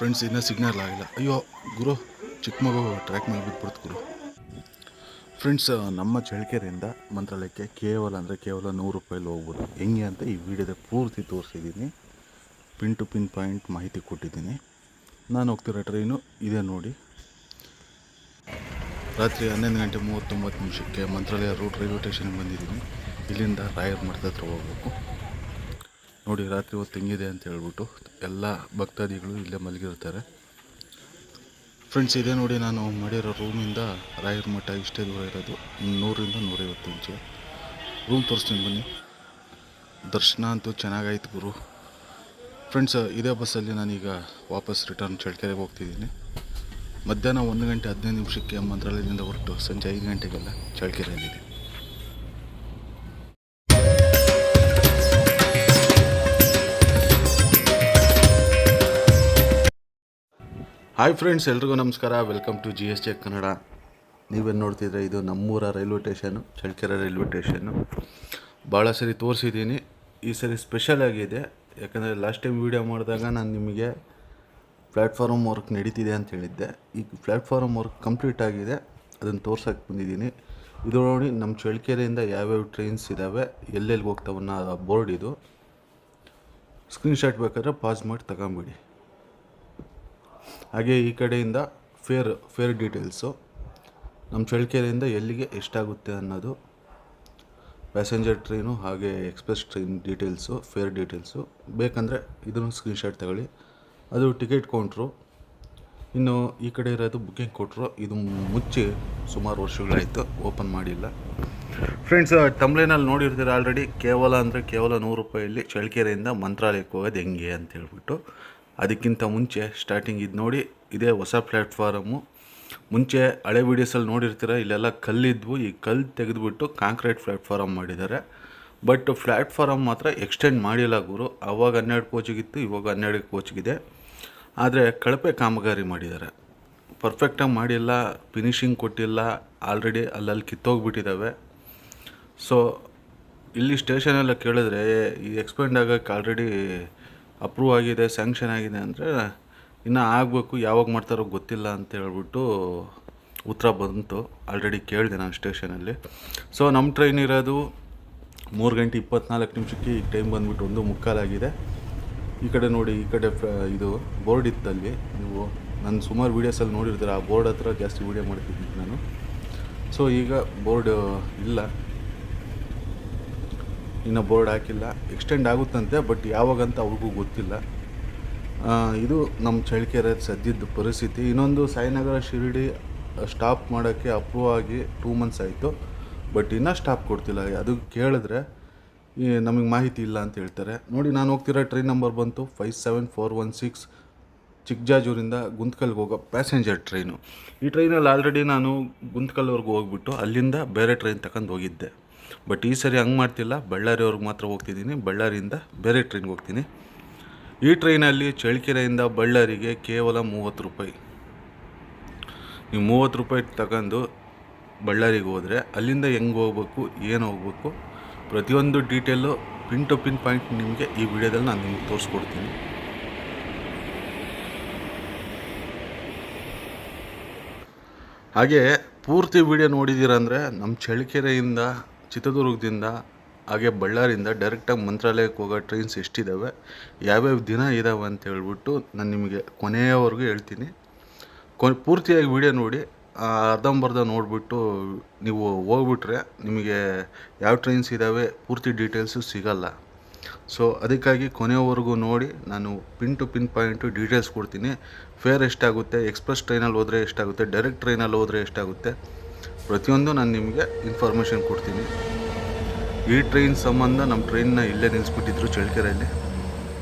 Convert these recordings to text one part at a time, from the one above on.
Friends ಇನ್ನೂ signal ಆಗಿಲ್ಲ. ಅಯ್ಯೋ ಗುರು, ಚಿಕ್ಕ ಮಗು ಟ್ರ್ಯಾಕ್ ಮೇಲೆ ಬಿಟ್ಬಿಡ್ತು ಗುರು. ಫ್ರೆಂಡ್ಸ್, ನಮ್ಮ ಚಳ್ಳಕೆರೆಯಿಂದ ಮಂತ್ರಾಲಯಕ್ಕೆ ಕೇವಲ 100 ರೂಪಾಯಲ್ಲಿ ಹೋಗ್ಬೋದು. ಹೆಂಗೆ ಅಂತ ಈ ವಿಡಿಯೋದ ಪೂರ್ತಿ ತೋರಿಸಿದ್ದೀನಿ. ಪಿನ್ ಟು ಪಿನ್ ಪಾಯಿಂಟ್ ಮಾಹಿತಿ ಕೊಟ್ಟಿದ್ದೀನಿ. ನಾನು ಹೋಗ್ತಿರೋ ಟ್ರೈನು ಇದೆ ನೋಡಿ. ರಾತ್ರಿ 11:39 ಮಂತ್ರಾಲಯ ರೂಟ್ ರೈಲ್ವೆ ಸ್ಟೇಷನ್ಗೆ ಬಂದಿದ್ದೀನಿ. ಇಲ್ಲಿಂದ ರಾಯರ ಮಠದ ಹತ್ರ ಹೋಗ್ಬೇಕು ನೋಡಿ. ರಾತ್ರಿ ಹೊತ್ತು ಹೆಂಗಿದೆ ಅಂತ ಹೇಳ್ಬಿಟ್ಟು ಎಲ್ಲ ಭಕ್ತಾದಿಗಳು ಇಲ್ಲೇ ಮಲಗಿರ್ತಾರೆ. ಫ್ರೆಂಡ್ಸ್, ಇದೇ ನೋಡಿ ನಾನು ಮಾಡಿರೋ ರೂಮಿಂದ ರಾಯರ ಮಠ ಇಷ್ಟೇ ದೂರ ಇರೋದು. 100ರಿಂದ 150 ಇಂಚು. ರೂಮ್ ತೋರಿಸ್ತೀನಿ ಬನ್ನಿ. ದರ್ಶನ ಅಂತೂ ಚೆನ್ನಾಗಾಯ್ತು ಗುರು. ಫ್ರೆಂಡ್ಸ್, ಇದೇ ಬಸ್ಸಲ್ಲಿ ನಾನೀಗ ವಾಪಸ್ ರಿಟರ್ನ್ ಚಳ್ಳಕೆರೆಗೆ ಹೋಗ್ತಿದ್ದೀನಿ. ಮಧ್ಯಾಹ್ನ 1:15 ಮಂತ್ರಾಲಯದಿಂದ ಹೊರಟು ಸಂಜೆ 5 ಗಂಟೆಗೆಲ್ಲ ಚಳ್ಳಕೆರೆಯಲ್ಲಿದೆ. ಹಾಯ್ ಫ್ರೆಂಡ್ಸ್, ಎಲ್ರಿಗೂ ನಮಸ್ಕಾರ. Welcome to GSJ Kannada. ನೀವೇನು ನೋಡ್ತಿದ್ರೆ ಇದು ನಮ್ಮೂರ railway station, Challakere railway station. ಭಾಳ ಸರಿ ತೋರಿಸಿದ್ದೀನಿ. ಈ ಸರಿ ಸ್ಪೆಷಲ್ ಆಗಿದೆ. ಯಾಕಂದರೆ ಲಾಸ್ಟ್ ಟೈಮ್ ವೀಡಿಯೋ ಮಾಡಿದಾಗ ನಾನು ನಿಮಗೆ ಪ್ಲ್ಯಾಟ್ಫಾರ್ಮ್ ವರ್ಕ್ ನಡೀತಿದೆ ಅಂತ ಹೇಳಿದ್ದೆ. ಈಗ ಪ್ಲ್ಯಾಟ್ಫಾರ್ಮ್ ವರ್ಕ್ ಕಂಪ್ಲೀಟ್ ಆಗಿದೆ, ಅದನ್ನು ತೋರ್ಸೋಕ್ಕೆ ಬಂದಿದ್ದೀನಿ. ಇದು ನೋಡಿ ನಮ್ಮ ಚಳ್ಳಕೆರೆಯಿಂದ ಯಾವ್ಯಾವ ಟ್ರೈನ್ಸ್ ಇದ್ದಾವೆ, ಎಲ್ಲೆಲ್ಲಿ ಹೋಗ್ತಾವನ್ನ ಬೋರ್ಡ್ ಇದು. ಸ್ಕ್ರೀನ್ಶಾಟ್ ಬೇಕಾದ್ರೆ ಪಾಸ್ ಮಾಡಿ ತಗೊಂಬಿಡಿ. ಹಾಗೆ ಈ ಕಡೆಯಿಂದ ಫೇರ್ ಡೀಟೇಲ್ಸು, ನಮ್ಮ ಚಳ್ಳಕೆರೆಯಿಂದ ಎಲ್ಲಿಗೆ ಎಷ್ಟಾಗುತ್ತೆ ಅನ್ನೋದು, ಪ್ಯಾಸೆಂಜರ್ ಟ್ರೈನು ಹಾಗೆ express train details, fair details. ಬೇಕಂದರೆ ಇದನ್ನು ಸ್ಕ್ರೀನ್ಶಾಟ್ ತಗೊಳ್ಳಿ. ಅದು ಟಿಕೆಟ್ ಕೌಂಟ್ರು. ಇನ್ನು ಈ ಕಡೆ ಇರೋದು ಬುಕ್ಕಿಂಗ್ ಕೊಟ್ಟರು. ಇದು ಮುಚ್ಚಿ ಸುಮಾರು ವರ್ಷಗಳಾಯಿತು, ಓಪನ್ ಮಾಡಿಲ್ಲ. ಫ್ರೆಂಡ್ಸ್, ತಮ್ಲೈನಲ್ಲಿ ನೋಡಿರ್ತೀರ ಆಲ್ರೆಡಿ. ಕೇವಲ 100 ರೂಪಾಯಲ್ಲಿ ಚಳ್ಳಕೆರೆಯಿಂದ ಮಂತ್ರಾಲಯಕ್ಕೆ ಹೋಗೋದು ಹೆಂಗೆ ಅಂತ ಹೇಳ್ಬಿಟ್ಟು. ಅದಕ್ಕಿಂತ ಮುಂಚೆ ಸ್ಟಾರ್ಟಿಂಗ್ ಇದು ನೋಡಿ, ಇದೇ ಹೊಸ ಪ್ಲ್ಯಾಟ್ಫಾರಮು. ಮುಂಚೆ ಹಳೆ ವೀಡಿಯೋಸಲ್ಲಿ ನೋಡಿರ್ತೀರ, ಇಲ್ಲೆಲ್ಲ ಕಲ್ಲಿದ್ವು. ಈ ಕಲ್ಲು ತೆಗೆದುಬಿಟ್ಟು ಕಾಂಕ್ರೀಟ್ ಪ್ಲ್ಯಾಟ್ಫಾರಮ್ ಮಾಡಿದ್ದಾರೆ. ಬಟ್ ಪ್ಲ್ಯಾಟ್ಫಾರಮ್ ಮಾತ್ರ ಎಕ್ಸ್ಟೆಂಡ್ ಮಾಡಿಲ್ಲ ಗುರು. ಆವಾಗ 12 ಕೋಚಿಗಿತ್ತು, ಇವಾಗ 12 ಕೋಚಿಗಿದೆ. ಆದರೆ ಕಳಪೆ ಕಾಮಗಾರಿ ಮಾಡಿದ್ದಾರೆ, ಪರ್ಫೆಕ್ಟಾಗಿ ಮಾಡಿಲ್ಲ, ಫಿನಿಷಿಂಗ್ ಕೊಟ್ಟಿಲ್ಲ. ಆಲ್ರೆಡಿ ಅಲ್ಲಲ್ಲಿ ಕಿತ್ತೋಗ್ಬಿಟ್ಟಿದ್ದಾವೆ. ಸೊ ಇಲ್ಲಿ ಸ್ಟೇಷನೆಲ್ಲ ಕೇಳಿದ್ರೆ ಈ ಎಕ್ಸ್ಪೆಂಡ್ ಆಗೋಕ್ಕೆ ಆಲ್ರೆಡಿ ಅಪ್ರೂವ್ ಆಗಿದೆ, ಸ್ಯಾಂಕ್ಷನ್ ಆಗಿದೆ ಅಂದರೆ ಇನ್ನೂ ಆಗಬೇಕು, ಯಾವಾಗ ಮಾಡ್ತಾರೋ ಗೊತ್ತಿಲ್ಲ ಅಂತ ಹೇಳ್ಬಿಟ್ಟು ಉತ್ತರ ಬಂತು. ಆಲ್ರೆಡಿ ಕೇಳಿದೆ ನಾನು ಸ್ಟೇಷನಲ್ಲಿ. ಸೊ ನಮ್ಮ ಟ್ರೈನ್ ಇರೋದು 3:24 ಈಗ ಟೈಮ್ ಬಂದುಬಿಟ್ಟು 1:45 ಈ ಕಡೆ ನೋಡಿ, ಈ ಕಡೆ ಇದು ಬೋರ್ಡ್ ಇತ್ತಲ್ಲಿ. ನೀವು ನಾನು ಸುಮಾರು ವೀಡಿಯೋಸಲ್ಲಿ ನೋಡಿರ್ತೀರ. ಆ ಬೋರ್ಡ್ ಹತ್ರ ಜಾಸ್ತಿ ವೀಡಿಯೋ ಮಾಡ್ತಿದ್ದೀನಿ ನಾನು. ಸೊ ಈಗ ಬೋರ್ಡ್ ಇಲ್ಲ, ಇನ್ನು ಬೋರ್ಡ್ ಹಾಕಿಲ್ಲ. ಎಕ್ಸ್ಟೆಂಡ್ ಆಗುತ್ತಂತೆ, ಬಟ್ ಯಾವಾಗಂತ ಅವ್ರಿಗೂ ಗೊತ್ತಿಲ್ಲ. ಇದು ನಮ್ಮ ಚಳ್ಳಕೆರೆ ಸದ್ಯದ ಪರಿಸ್ಥಿತಿ. ಇನ್ನೊಂದು ಸಾಯಿನಗರ ಶಿರಡಿ ಸ್ಟಾಪ್ ಮಾಡೋಕ್ಕೆ ಅಪ್ರೂವ್ ಆಗಿ 2 ಮಂತ್ಸ್ ಆಯಿತು, ಬಟ್ ಇನ್ನೂ ಸ್ಟಾಪ್ ಕೊಡ್ತಿಲ್ಲ. ಅದು ಕೇಳಿದ್ರೆ ನಮಗೆ ಮಾಹಿತಿ ಇಲ್ಲ ಅಂತ ಹೇಳ್ತಾರೆ. ನೋಡಿ, ನಾನು ಹೋಗ್ತಿರೋ ಟ್ರೈನ್ ನಂಬರ್ ಬಂತು 57416, ಚಿಕ್ಕಜಾಜೂರಿಂದ ಗುಂತ್ಕಲ್ಗೆ ಹೋಗೋ ಪ್ಯಾಸೆಂಜರ್ ಟ್ರೈನು. ಈ ಟ್ರೈನಲ್ಲಿ ಆಲ್ರೆಡಿ ನಾನು ಗುಂತ್ಕಲ್ವರೆಗೂ ಹೋಗ್ಬಿಟ್ಟು ಅಲ್ಲಿಂದ ಬೇರೆ ಟ್ರೈನ್ ತಗೊಂಡು ಹೋಗಿದ್ದೆ. ಬಟ್ ಈ ಸರಿ ಹಂಗೆ ಮಾಡ್ತಿಲ್ಲ, ಬಳ್ಳಾರಿಯವ್ರಿಗೆ ಮಾತ್ರ ಹೋಗ್ತಿದ್ದೀನಿ. ಬಳ್ಳಾರಿಯಿಂದ ಬೇರೆ ಟ್ರೈನ್ಗೆ ಹೋಗ್ತೀನಿ. ಈ ಟ್ರೈನಲ್ಲಿ ಚಳ್ಳಕೆರೆಯಿಂದ ಬಳ್ಳಾರಿಗೆ ಕೇವಲ 30 ರೂಪಾಯಿ. ನೀವು 30 ರೂಪಾಯಿ ತಗೊಂಡು ಬಳ್ಳಾರಿಗೆ ಹೋದರೆ ಅಲ್ಲಿಂದ ಹೆಂಗೆ ಹೋಗ್ಬೇಕು, ಏನು ಹೋಗ್ಬೇಕು, ಪ್ರತಿಯೊಂದು detail pin to pin point ನಿಮಗೆ ಈ ವಿಡಿಯೋದಲ್ಲಿ ನಾನು ನಿಮ್ಗೆ ತೋರಿಸ್ಕೊಡ್ತೀನಿ. ಹಾಗೆ ಪೂರ್ತಿ ವಿಡಿಯೋ ನೋಡಿದ್ದೀರಂದರೆ ನಮ್ಮ ಚಳ್ಳಕೆರೆಯಿಂದ, ಚಿತ್ರದುರ್ಗದಿಂದ ಹಾಗೆ ಬಳ್ಳಾರಿಯಿಂದ ಡೈರೆಕ್ಟಾಗಿ ಮಂತ್ರಾಲಯಕ್ಕೆ ಹೋಗೋ ಟ್ರೈನ್ಸ್ ಎಷ್ಟಿದ್ದಾವೆ, ಯಾವ್ಯಾವ ದಿನ ಇದ್ದಾವೆ ಅಂತ ಹೇಳ್ಬಿಟ್ಟು ನಾನು ನಿಮಗೆ ಕೊನೆಯವರೆಗೂ ಹೇಳ್ತೀನಿ. ಪೂರ್ತಿಯಾಗಿ ವಿಡಿಯೋ ನೋಡಿ. ಅರ್ಧಂಬರ್ಧ ನೋಡಿಬಿಟ್ಟು ನೀವು ಹೋಗ್ಬಿಟ್ರೆ ನಿಮಗೆ ಯಾವ ಟ್ರೈನ್ಸ್ ಇದ್ದಾವೆ ಪೂರ್ತಿ ಡೀಟೇಲ್ಸು ಸಿಗಲ್ಲ. ಸೊ ಅದಕ್ಕಾಗಿ ಕೊನೆಯವರೆಗೂ ನೋಡಿ. ನಾನು pin to pin point details ಕೊಡ್ತೀನಿ. ಫೇರ್ ಎಷ್ಟಾಗುತ್ತೆ, ಎಕ್ಸ್ಪ್ರೆಸ್ ಟ್ರೈನಲ್ಲಿ ಹೋದರೆ ಎಷ್ಟಾಗುತ್ತೆ, ಡೈರೆಕ್ಟ್ ಟ್ರೈನಲ್ಲಿ ಹೋದರೆ ಎಷ್ಟಾಗುತ್ತೆ, ಪ್ರತಿಯೊಂದು ನಾನು ನಿಮಗೆ ಇನ್ಫಾರ್ಮೇಷನ್ ಕೊಡ್ತೀನಿ. ಈ ಟ್ರೈನ್ ಸಂಬಂಧ ನಮ್ಮ ಟ್ರೈನ್ನ ಇಲ್ಲೇ ನಿಲ್ಲಿಸ್ಬಿಟ್ಟಿದ್ರು ಚಳ್ಳಕೆರೆಯಲ್ಲಿ.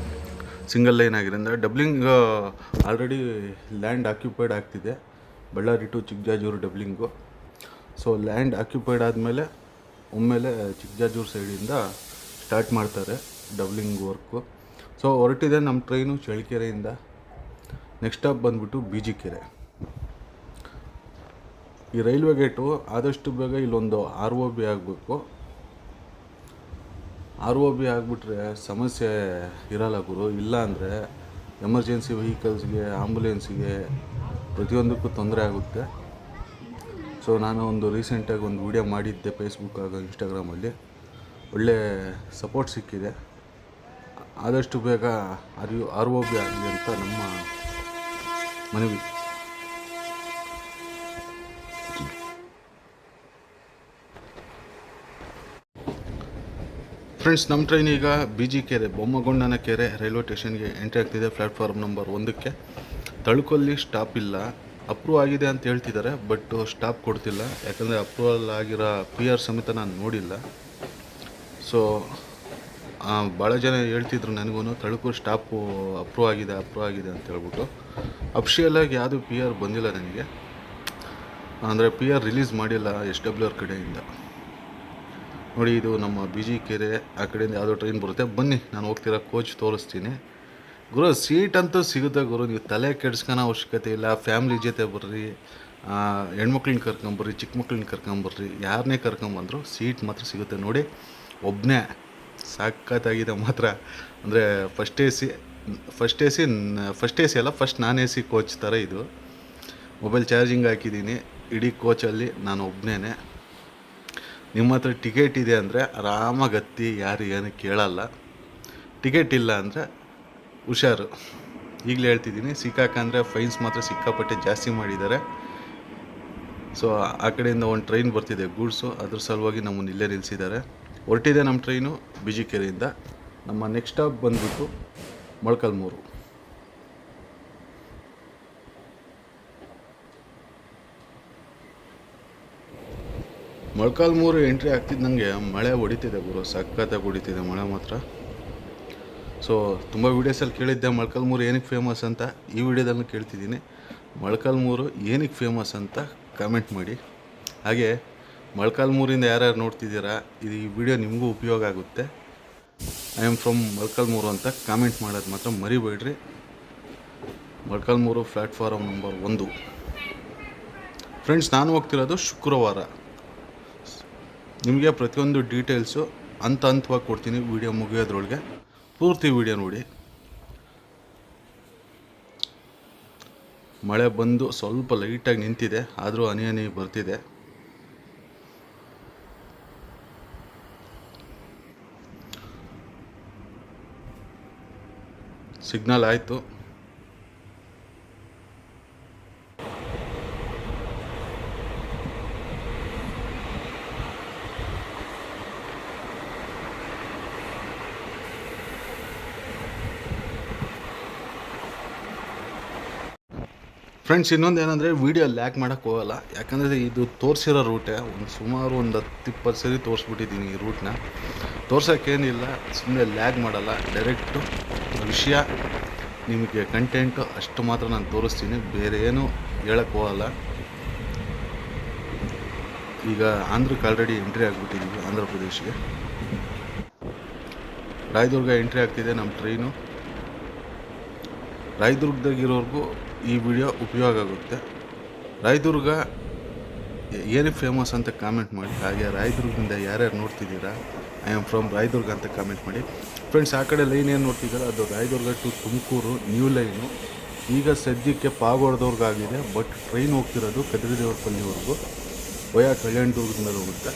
ಸಿಂಗಲ್ ಲೈನ್ ಆಗಿರೋದ್ರಿಂದ ಡಬ್ಲಿಂಗ್ ಆಲ್ರೆಡಿ ಲ್ಯಾಂಡ್ ಆಕ್ಯುಪೈಡ್ ಆಗ್ತಿದೆ. Ballari to Chikkajajur doubling. So land occupied ಆದಮೇಲೆ ಒಮ್ಮೆಲೆ ಚಿಕ್ಕಜಾಜೂರು ಸೈಡಿಂದ ಸ್ಟಾರ್ಟ್ ಮಾಡ್ತಾರೆ ಡಬ್ಲಿಂಗ್ ವರ್ಕು. ಸೊ ಹೊರಟಿದೆ ನಮ್ಮ ಟ್ರೈನು ಚಳ್ಳಕೆರೆಯಿಂದ. ನೆಕ್ಸ್ಟ್ ಸ್ಟಾಪ್ ಬಂದುಬಿಟ್ಟು ಬಿಜಿಕೆರೆ. ಈ ರೈಲ್ವೆ ಗೇಟು ಆದಷ್ಟು ಬೇಗ ಇಲ್ಲೊಂದು ROB ಆಗಬೇಕು. ROB ಆಗಿಬಿಟ್ರೆ ಸಮಸ್ಯೆ ಇರಲ್ಲ ಗುರು. ಇಲ್ಲ ಅಂದರೆ ಎಮರ್ಜೆನ್ಸಿ ವೆಹಿಕಲ್ಸ್ಗೆ, ಆಂಬುಲೆನ್ಸಿಗೆ ಪ್ರತಿಯೊಂದಕ್ಕೂ ತೊಂದರೆ ಆಗುತ್ತೆ. ಸೊ ನಾನು ಒಂದು ರೀಸೆಂಟಾಗಿ ಒಂದು ವಿಡಿಯೋ ಮಾಡಿದ್ದೆ ಫೇಸ್ಬುಕ್ ಹಾಗೂ ಇನ್ಸ್ಟಾಗ್ರಾಮಲ್ಲಿ. ಒಳ್ಳೆ ಸಪೋರ್ಟ್ ಸಿಕ್ಕಿದೆ. ಆದಷ್ಟು ಬೇಗ ROB ಆಗಲಿ ಅಂತ ನಮ್ಮ ಮನವಿ. ಫ್ರೆಂಡ್ಸ್, ನಮ್ಮ ಟ್ರೈನ್ ಈಗ BG ಕೆರೆ, ಬೊಮ್ಮಗೊಂಡನ ಕೆರೆ ರೈಲ್ವೆ ಸ್ಟೇಷನ್ಗೆ ಎಂಟ್ರಿ ಆಗ್ತಿದೆ. ಪ್ಲ್ಯಾಟ್ಫಾರ್ಮ್ ನಂಬರ್ 1ಕ್ಕೆ. ತಳುಕಲ್ಲಿ ಸ್ಟಾಪ್ ಇಲ್ಲ. ಅಪ್ರೂವ್ ಆಗಿದೆ ಅಂತ ಹೇಳ್ತಿದ್ದಾರೆ, ಬಟ್ ಸ್ಟಾಪ್ ಕೊಡ್ತಿಲ್ಲ. ಯಾಕಂದರೆ ಅಪ್ರೂವಲ್ ಆಗಿರೋ PR ಸಮೇತ ನಾನು ನೋಡಿಲ್ಲ. ಸೊ ಭಾಳ ಜನ ಹೇಳ್ತಿದ್ರು ನನಗೂ, ತಳುಕು ಸ್ಟಾಪು ಅಪ್ರೂವ್ ಆಗಿದೆ ಅಂತ ಹೇಳ್ಬಿಟ್ಟು. ಅಫಿಷಿಯಲಾಗಿ ಯಾವುದು PR ಬಂದಿಲ್ಲ ನನಗೆ, ಅಂದರೆ PR ರಿಲೀಸ್ ಮಾಡಿಲ್ಲ SWR ಕಡೆಯಿಂದ. ನೋಡಿ, ಇದು ನಮ್ಮ BG ಕೆರೆ. ಆ ಕಡೆಯಿಂದ ಯಾವುದೋ ಟ್ರೈನ್ ಬರುತ್ತೆ. ಬನ್ನಿ, ನಾನು ಹೋಗ್ತಿರೋ ಕೋಚ್ ತೋರಿಸ್ತೀನಿ. ಗುರು, ಸೀಟ್ ಅಂತೂ ಸಿಗುತ್ತೆ ಗುರು. ನೀವು ತಲೆ ಕೆಡ್ಸ್ಕೊಳೋ ಅವಶ್ಯಕತೆ ಇಲ್ಲ. ಫ್ಯಾಮ್ಲಿ ಜೊತೆ ಬರ್ರಿ, ಹೆಣ್ಮಕ್ಳನ್ನ ಕರ್ಕೊಂಬರ್ರಿ, ಚಿಕ್ಕ ಮಕ್ಳನ್ನ ಕರ್ಕೊಂಬರ್ರಿ, ಯಾರನ್ನೇ ಕರ್ಕೊಂಬಂದ್ರು ಸೀಟ್ ಮಾತ್ರ ಸಿಗುತ್ತೆ. ನೋಡಿ, ಒಬ್ಬನೇ ಸಖತ್ತಾಗಿದೆ ಮಾತ್ರ. ಅಂದರೆ ಫಸ್ಟ್ ಎ ಸಿ ಅಲ್ಲ, ಫಸ್ಟ್ ನಾನ್ AC ಕೋಚ್ ಥರ ಇದು. ಮೊಬೈಲ್ ಚಾರ್ಜಿಂಗ್ ಹಾಕಿದ್ದೀನಿ. ಇಡೀ ಕೋಚಲ್ಲಿ ನಾನು ಒಬ್ಬನೇ. ನಿಮ್ಮ ಹತ್ರ ಟಿಕೆಟ್ ಇದೆ ಅಂದರೆ ಆರಾಮಾಗಿ ಹತ್ತಿ, ಯಾರು ಏನು ಕೇಳಲ್ಲ. ಟಿಕೆಟ್ ಇಲ್ಲ ಅಂದರೆ ಹುಷಾರು. ಈಗಲೇ ಹೇಳ್ತಿದ್ದೀನಿ, ಸಿಕ್ಕಾಕಂದರೆ ಫೈನ್ಸ್ ಮಾತ್ರ ಸಿಕ್ಕಾಪಟ್ಟೆ ಜಾಸ್ತಿ ಮಾಡಿದ್ದಾರೆ. ಸೊ ಆ ಕಡೆಯಿಂದ ಒಂದು ಟ್ರೈನ್ ಬರ್ತಿದೆ ಗೂಡ್ಸು, ಅದ್ರ ಸಲುವಾಗಿ ನಮ್ಮನ್ನು ಇಲ್ಲೇ ನಿಲ್ಲಿಸಿದ್ದಾರೆ. ಹೊರಟಿದೆ ನಮ್ಮ ಟ್ರೈನು BG ಕೆರೆಯಿಂದ. ನಮ್ಮ ನೆಕ್ಸ್ಟ್ ಸ್ಟಾಪ್ ಬಂದುಬಿಟ್ಟು ಮೊಳಕಾಲ್ಮೂರು. ಮೊಳಕಾಲ್ಮೂರು ಎಂಟ್ರಿ ಆಗ್ತಿದ್ದಂಗೆ ಮಳೆ ಹೊಡಿತಿದೆ ಗುರು, ಸಖತ್ತಾಗಿ ಹೊಡಿತಿದೆ ಮಳೆ ಮಾತ್ರ. ಸೊ ತುಂಬ ವೀಡಿಯೋಸಲ್ಲಿ ಕೇಳಿದ್ದೆ ಮೊಳಕಾಲ್ಮೂರು ಏನಕ್ಕೆ ಫೇಮಸ್ ಅಂತ. ಈ ವಿಡಿಯೋದಲ್ಲೂ ಕೇಳ್ತಿದ್ದೀನಿ, ಮೊಳಕಾಲ್ಮೂರು ಏನಕ್ಕೆ ಫೇಮಸ್ ಅಂತ ಕಮೆಂಟ್ ಮಾಡಿ. ಹಾಗೆ ಮೊಳಕಾಲ್ಮೂರಿಂದ ಯಾರ್ಯಾರು ನೋಡ್ತಿದ್ದೀರಾ, ಇದು ಈ ವಿಡಿಯೋ ನಿಮಗೂ ಉಪಯೋಗ ಆಗುತ್ತೆ. ಐ ಆಮ್ ಫ್ರಮ್ ಮೊಳಕಾಲ್ಮೂರು ಅಂತ ಕಾಮೆಂಟ್ ಮಾಡೋದು ಮಾತ್ರ ಮರಿಬೇಡ್ರಿ. Molakalmuru platform number 1. ಫ್ರೆಂಡ್ಸ್, ನಾನು ಹೋಗ್ತಿರೋದು ಶುಕ್ರವಾರ. ನಿಮಗೆ ಪ್ರತಿಯೊಂದು ಡೀಟೇಲ್ಸು ಹಂತವಾಗಿ ಕೊಡ್ತೀನಿ ವಿಡಿಯೋ ಮುಗಿಯೋದ್ರೊಳಗೆ. ಪೂರ್ತಿ ವಿಡಿಯೋ ನೋಡಿ. ಮಳೆ ಬಂದು ಸ್ವಲ್ಪ ಲೈಟಾಗಿ ನಿಂತಿದೆ, ಆದರೂ ಹನಿ ಬರ್ತಿದೆ. ಸಿಗ್ನಲ್ ಆಯಿತು. ಫ್ರೆಂಡ್ಸ್, ಇನ್ನೊಂದು ಏನಂದರೆ, ವೀಡಿಯೋ ಲ್ಯಾಗ್ ಮಾಡೋಕ್ಕೆ ಹೋಗಲ್ಲ. ಯಾಕಂದರೆ ಇದು ತೋರಿಸಿರೋ ರೂಟೇ ಸುಮಾರು ಒಂದು 10-20 ಸರಿ ತೋರಿಸ್ಬಿಟ್ಟಿದ್ದೀನಿ. ಈ ರೂಟ್ನ ತೋರ್ಸೋಕ್ಕೇನಿಲ್ಲ, ಸುಮ್ಮನೆ ಲ್ಯಾಗ್ ಮಾಡಲ್ಲ. ಡೈರೆಕ್ಟು ವಿಷಯ, ನಿಮಗೆ ಕಂಟೆಂಟು ಅಷ್ಟು ಮಾತ್ರ ನಾನು ತೋರಿಸ್ತೀನಿ, ಬೇರೆ ಏನೂ ಹೇಳಕ್ಕೆ ಹೋಗಲ್ಲ. ಈಗ ಆಂಧ್ರಕ್ಕೆ ಆಲ್ರೆಡಿ ಎಂಟ್ರಿ ಆಗಿಬಿಟ್ಟಿದ್ದೀವಿ, ಆಂಧ್ರ ಪ್ರದೇಶಿಗೆ. ರಾಯದುರ್ಗ ಎಂಟ್ರಿ ಆಗ್ತಿದೆ ನಮ್ಮ ಟ್ರೈನು. ರಾಯದುರ್ಗದಾಗಿರೋರ್ಗೂ ಈ ವಿಡಿಯೋ ಉಪಯೋಗ ಆಗುತ್ತೆ. ರಾಯದುರ್ಗ ಏನಕ್ಕೆ ಫೇಮಸ್ ಅಂತ ಕಾಮೆಂಟ್ ಮಾಡಿ. ಹಾಗೆ ರಾಯದುರ್ಗದಿಂದ ಯಾರ್ಯಾರು ನೋಡ್ತಿದ್ದೀರಾ, ಐ ಆಮ್ ಫ್ರಮ್ ರಾಯದುರ್ಗ ಅಂತ ಕಾಮೆಂಟ್ ಮಾಡಿ. ಫ್ರೆಂಡ್ಸ್, ಆ ಕಡೆ ಲೈನ್ ಏನು ನೋಡ್ತಿದ್ದಾರೆ ಅದು Rayadurga to Tumakuru new line. ಈಗ ಸದ್ಯಕ್ಕೆ ಪಾಗೋಡ್ದವ್ರಿಗಾಗಿದೆ, ಬಟ್ ಟ್ರೈನ್ ಹೋಗ್ತಿರೋದು ಕದ್ರಿದೇವರಪಲ್ಲಿವರೆಗೂ ವಯಾ ಕಲ್ಯಾಣದುರ್ಗದಿಂದ ಹೋಗುತ್ತೆ.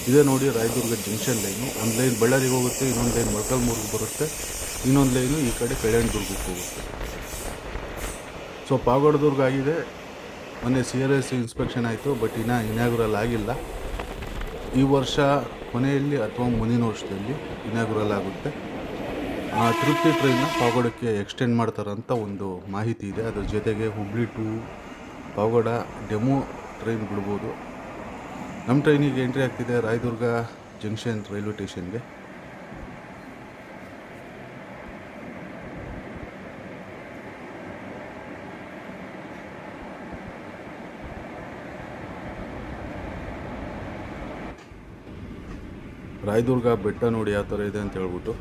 ಇದೇ ನೋಡಿ ರಾಯದುರ್ಗ ಜಂಕ್ಷನ್ ಲೈನು. ಒಂದು ಲೈನ್ ಬಳ್ಳಾರಿಗೆ ಹೋಗುತ್ತೆ, ಇನ್ನೊಂದು ಲೈನ್ ಮೊಳಕಾಲ್ಮೂರಿಗೆ ಬರುತ್ತೆ, ಇನ್ನೊಂದು ಲೈನು ಈ ಕಡೆ ಕಲ್ಯಾಣದುರ್ಗಕ್ಕೆ ಹೋಗುತ್ತೆ. ಸೊ ಪಾಗೋಡ್ದುರ್ಗ ಆಗಿದೆ. ಮೊನ್ನೆ CRS ಇನ್ಸ್ಪೆಕ್ಷನ್ ಆಯಿತು, ಬಟ್ ಇನ್ನೂ ಇನಾಗ್ರಲ್ ಆಗಿಲ್ಲ. ಈ ವರ್ಷ ಕೊನೆಯಲ್ಲಿ ಅಥವಾ ಮುಂದಿನ ವರ್ಷದಲ್ಲಿ ಇನಾಗ್ರಲ್ ಆಗುತ್ತೆ. ತಿರುಪತಿ ಟ್ರೈನ್ನ ಪಾಗೋಡಕ್ಕೆ ಎಕ್ಸ್ಟೆಂಡ್ ಮಾಡ್ತಾರಂತ ಒಂದು ಮಾಹಿತಿ ಇದೆ. ಅದ್ರ ಜೊತೆಗೆ Hubli to pagoda demo train ಬಿಡ್ಬೋದು. ನಮ್ಮ ಟ್ರೈನಿಗೆ ಎಂಟ್ರಿ ಆಗ್ತಿದೆ ರಾಯದುರ್ಗ ಜಂಕ್ಷನ್ ರೈಲ್ವೆ ಸ್ಟೇಷನ್ಗೆ. ರಾಯದುರ್ಗ ಬೆಟ್ಟ ನೋಡಿ ಯಾವ ಥರ ಇದೆ ಅಂತ ಹೇಳ್ಬಿಟ್ಟು.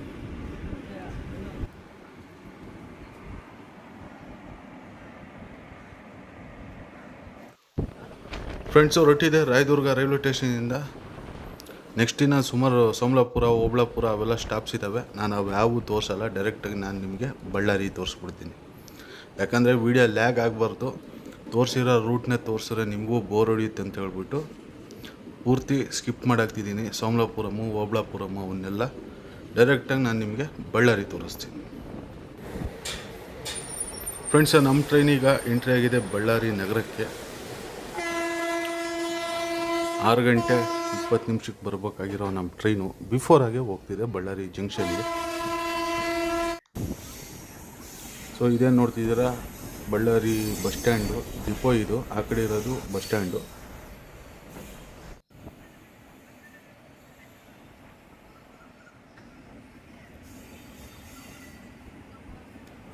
ಫ್ರೆಂಡ್ಸು ಹೊರಟಿದೆ ರಾಯದುರ್ಗ ರೈಲ್ವೆ ಸ್ಟೇಷನಿಂದ ನೆಕ್ಸ್ಟ್ ಇನ್ನು ಸುಮಾರು ಸೋಮಲಾಪುರ, ಓಬಳಾಪುರ ಅವೆಲ್ಲ ಸ್ಟಾಪ್ಸ್ ಇದ್ದಾವೆ. ನಾನು ಅವು ಯಾವೂ ತೋರಿಸಲ್ಲ, ಡೈರೆಕ್ಟಾಗಿ ನಾನು ನಿಮಗೆ ಬಳ್ಳಾರಿ ತೋರಿಸ್ಬಿಡ್ತೀನಿ. ಯಾಕಂದರೆ ವೀಡಿಯೋ ಲ್ಯಾಗ್ ಆಗಬಾರ್ದು. ತೋರಿಸಿರೋ ರೂಟ್ನೇ ತೋರಿಸಿದ್ರೆ ನಿಮಗೂ ಬೋರ್ ಹೊಡಿಯುತ್ತೆ ಅಂತ ಹೇಳ್ಬಿಟ್ಟು ಪೂರ್ತಿ ಸ್ಕಿಪ್ ಮಾಡಾಕ್ತಿದ್ದೀನಿ. ಸೋಮಲಾಪುರಮು, ಓಬಳಾಪುರಮು ಅವನ್ನೆಲ್ಲ ಡೈರೆಕ್ಟಾಗಿ ನಾನು ನಿಮಗೆ ಬಳ್ಳಾರಿ ತೋರಿಸ್ತೀನಿ. ಫ್ರೆಂಡ್ಸ್, ನಮ್ಮ ಟ್ರೈನ್ ಈಗ ಎಂಟ್ರಿ ಆಗಿದೆ ಬಳ್ಳಾರಿ ನಗರಕ್ಕೆ. 6 ಗಂಟೆ 20 ನಿಮಿಷಕ್ಕೆ ಬರಬೇಕಾಗಿರೋ ನಮ್ಮ ಟ್ರೈನು ಬಿಫೋರ್ ಆಗೇ ಹೋಗ್ತಿದೆ ಬಳ್ಳಾರಿ ಜಂಕ್ಷನ್ಗೆ. ಸೊ ಇದೇನು ನೋಡ್ತಿದ್ದೀರಾ, ಬಳ್ಳಾರಿ ಬಸ್ ಸ್ಟ್ಯಾಂಡು ಡಿಪೋ ಇದು. ಆ ಕಡೆ ಇರೋದು ಬಸ್ ಸ್ಟ್ಯಾಂಡು.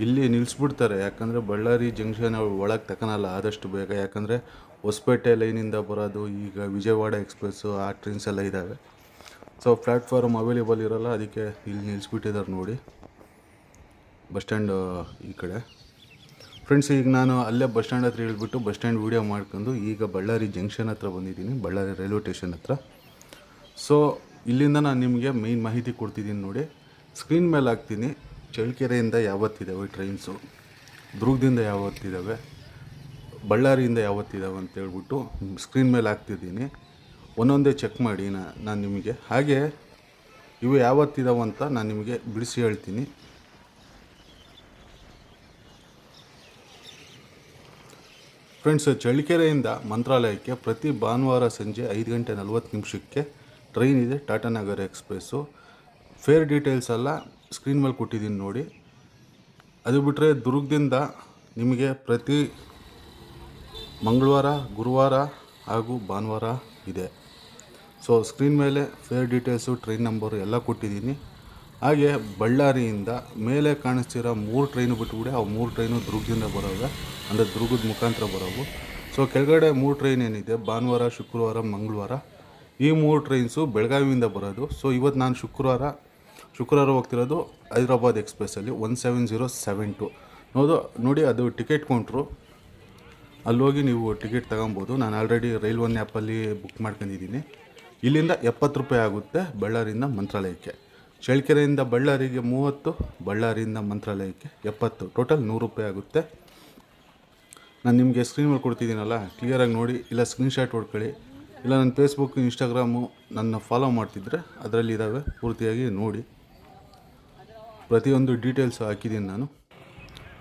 ಇಲ್ಲಿ ನಿಲ್ಲಿಸ್ಬಿಡ್ತಾರೆ, ಯಾಕಂದರೆ ಬಳ್ಳಾರಿ ಜಂಕ್ಷನ್ ಒಳಗೆ ತಗೊಳಲ್ಲ ಆದಷ್ಟು ಬೇಗ. ಯಾಕಂದರೆ ಹೊಸಪೇಟೆ ಲೈನಿಂದ ಬರೋದು, ಈಗ ವಿಜಯವಾಡ ಎಕ್ಸ್ಪ್ರೆಸ್ಸು ಆ ಟ್ರೈನ್ಸ್ ಎಲ್ಲ ಇದ್ದಾವೆ. ಸೊ ಪ್ಲ್ಯಾಟ್ಫಾರ್ಮ್ ಅವೈಲೇಬಲ್ ಇರೋಲ್ಲ, ಅದಕ್ಕೆ ಇಲ್ಲಿ ನಿಲ್ಲಿಸ್ಬಿಟ್ಟಿದ್ದಾರೆ ನೋಡಿ ಬಸ್ ಸ್ಟ್ಯಾಂಡ್ ಈ ಕಡೆ. ಫ್ರೆಂಡ್ಸ್, ಈಗ ನಾನು ಅಲ್ಲೇ ಬಸ್ ಸ್ಟ್ಯಾಂಡ್ ಹತ್ರ ಇಳಿದ್ಬಿಟ್ಟು ಬಸ್ ಸ್ಟ್ಯಾಂಡ್ ವೀಡಿಯೋ ಮಾಡ್ಕೊಂಡು ಈಗ ಬಳ್ಳಾರಿ ಜಂಕ್ಷನ್ ಹತ್ರ ಬಂದಿದ್ದೀನಿ, ಬಳ್ಳಾರಿ ರೈಲ್ವೆ ಸ್ಟೇಷನ್ ಹತ್ರ. ಸೊ ಇಲ್ಲಿಂದ ನಾನು ನಿಮಗೆ ಮೇಯ್ನ್ ಮಾಹಿತಿ ಕೊಡ್ತಿದ್ದೀನಿ ನೋಡಿ. ಸ್ಕ್ರೀನ್ ಮೇಲೆ ಹಾಕ್ತೀನಿ. ಚಳ್ಳಕೆರೆಯಿಂದ ಯಾವತ್ತಿದ್ದಾವೆ ಟ್ರೈನ್ಸು, ದುರ್ಗದಿಂದ ಯಾವತ್ತಿದ್ದಾವೆ, ಬಳ್ಳಾರಿಯಿಂದ ಯಾವತ್ತಿದ್ದಾವೆ ಅಂತೇಳ್ಬಿಟ್ಟು ಸ್ಕ್ರೀನ್ ಮೇಲೆ ಹಾಕ್ತಿದ್ದೀನಿ. ಒಂದೊಂದೇ ಚೆಕ್ ಮಾಡಿ ನಾನು ನಿಮಗೆ. ಹಾಗೆ ಇವು ಯಾವತ್ತಿದ್ದಾವೆ ಅಂತ ನಾನು ನಿಮಗೆ ಬಿಡಿಸಿ ಹೇಳ್ತೀನಿ. ಫ್ರೆಂಡ್ಸ್, ಚಳ್ಳಕೆರೆಯಿಂದ ಮಂತ್ರಾಲಯಕ್ಕೆ ಪ್ರತಿ ಭಾನುವಾರ ಸಂಜೆ 5 ಗಂಟೆ 40 ನಿಮಿಷಕ್ಕೆ ಟ್ರೈನ್ ಇದೆ, ಟಾಟಾನಗರ ಎಕ್ಸ್ಪ್ರೆಸ್ಸು. ಫೇರ್ ಡೀಟೇಲ್ಸ್ ಎಲ್ಲ ಸ್ಕ್ರೀನ್ ಮೇಲೆ ಕೊಟ್ಟಿದ್ದೀನಿ ನೋಡಿ. ಅದು ಬಿಟ್ಟರೆ ದುರ್ಗದಿಂದ ನಿಮಗೆ ಪ್ರತಿ ಮಂಗಳವಾರ, ಗುರುವಾರ ಹಾಗೂ ಭಾನುವಾರ ಇದೆ. ಸೊ ಸ್ಕ್ರೀನ್ ಮೇಲೆ ಫೇರ್ ಡೀಟೇಲ್ಸು, ಟ್ರೈನ್ ನಂಬರು ಎಲ್ಲ ಕೊಟ್ಟಿದ್ದೀನಿ. ಹಾಗೆ ಬಳ್ಳಾರಿಯಿಂದ ಮೇಲೆ ಕಾಣಿಸ್ತಿರೋ 3 ಟ್ರೈನು ಬಿಟ್ಟುಬಿಡಿ, ಅವು 3 ಟ್ರೈನು ದುರ್ಗದಿಂದ ಬರೋವೆ, ಅಂದರೆ ದುರ್ಗದ ಮುಖಾಂತರ ಬರೋವು. ಸೊ ಕೆಳಗಡೆ 3 ಟ್ರೈನ್ ಏನಿದೆ, ಭಾನುವಾರ, ಶುಕ್ರವಾರ, ಮಂಗಳವಾರ, ಈ 3 ಟ್ರೈನ್ಸು ಬೆಳಗಾವಿಯಿಂದ ಬರೋದು. ಸೊ ಇವತ್ತು ನಾನು ಶುಕ್ರವಾರ ಹೋಗ್ತಿರೋದು ಹೈದ್ರಾಬಾದ್ ಎಕ್ಸ್ಪ್ರೆಸ್ಸಲ್ಲಿ 17072 ನೋಡಿ. ಅದು ಟಿಕೆಟ್ ಕೌಂಟ್ರು, ಅಲ್ಲೋಗಿ ನೀವು ಟಿಕೆಟ್ ತಗೊಬೋದು. ನಾನು ಆಲ್ರೆಡಿ ರೈಲ್ ಒನ್ ಆ್ಯಪಲ್ಲಿ ಬುಕ್ ಮಾಡ್ಕೊಂಡಿದ್ದೀನಿ. ಇಲ್ಲಿಂದ 70 ರೂಪಾಯಿ ಆಗುತ್ತೆ ಬಳ್ಳಾರಿಯಿಂದ ಮಂತ್ರಾಲಯಕ್ಕೆ. ಚಳ್ಳಕೆರೆಯಿಂದ ಬಳ್ಳಾರಿಗೆ 30, ಬಳ್ಳಾರಿಯಿಂದ ಮಂತ್ರಾಲಯಕ್ಕೆ 70, ಟೋಟಲ್ 100 ರೂಪಾಯಿ ಆಗುತ್ತೆ. ನಾನು ನಿಮಗೆ ಸ್ಕ್ರೀನ್ ಮೇಲೆ ಕೊಡ್ತಿದ್ದೀನಲ್ಲ, ಕ್ಲಿಯರಾಗಿ ನೋಡಿ, ಇಲ್ಲ ಸ್ಕ್ರೀನ್ಶಾಟ್ ಹೊಡ್ಕೊಳ್ಳಿ, ಇಲ್ಲ ನನ್ನ ಫೇಸ್ಬುಕ್, ಇನ್ಸ್ಟಾಗ್ರಾಮು ನನ್ನ ಫಾಲೋ ಮಾಡ್ತಿದ್ರೆ ಅದರಲ್ಲಿ ಇದ್ದಾವೆ, ಪೂರ್ತಿಯಾಗಿ ನೋಡಿ. ಪ್ರತಿಯೊಂದು ಡೀಟೇಲ್ಸು ಹಾಕಿದ್ದೀನಿ ನಾನು.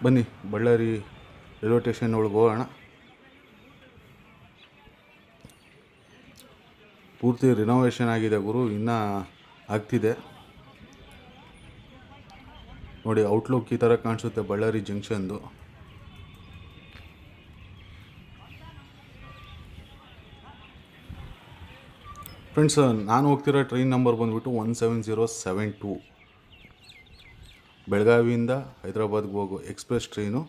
ಬನ್ನಿ ಬಳ್ಳಾರಿ ರೈಲ್ವೆ ಸ್ಟೇಷನ್ ಒಳಗೆ ಹೋಗೋಣ. ಪೂರ್ತಿ ರಿನೋವೇಷನ್ ಆಗಿದೆ ಗುರು, ಇನ್ನೂ ಆಗ್ತಿದೆ ನೋಡಿ. ಔಟ್ಲುಕ್ ಈ ಥರ ಕಾಣಿಸುತ್ತೆ ಬಳ್ಳಾರಿ ಜಂಕ್ಷನ್ದು. ಫ್ರೆಂಡ್ಸ್, ನಾನು ಹೋಗ್ತಿರೋ ಟ್ರೈನ್ ನಂಬರ್ ಬಂದುಬಿಟ್ಟು 17072, ಬೆಳಗಾವಿಯಿಂದ ಹೈದ್ರಾಬಾದ್ಗೆ ಹೋಗೋ ಎಕ್ಸ್ಪ್ರೆಸ್ ಟ್ರೈನು.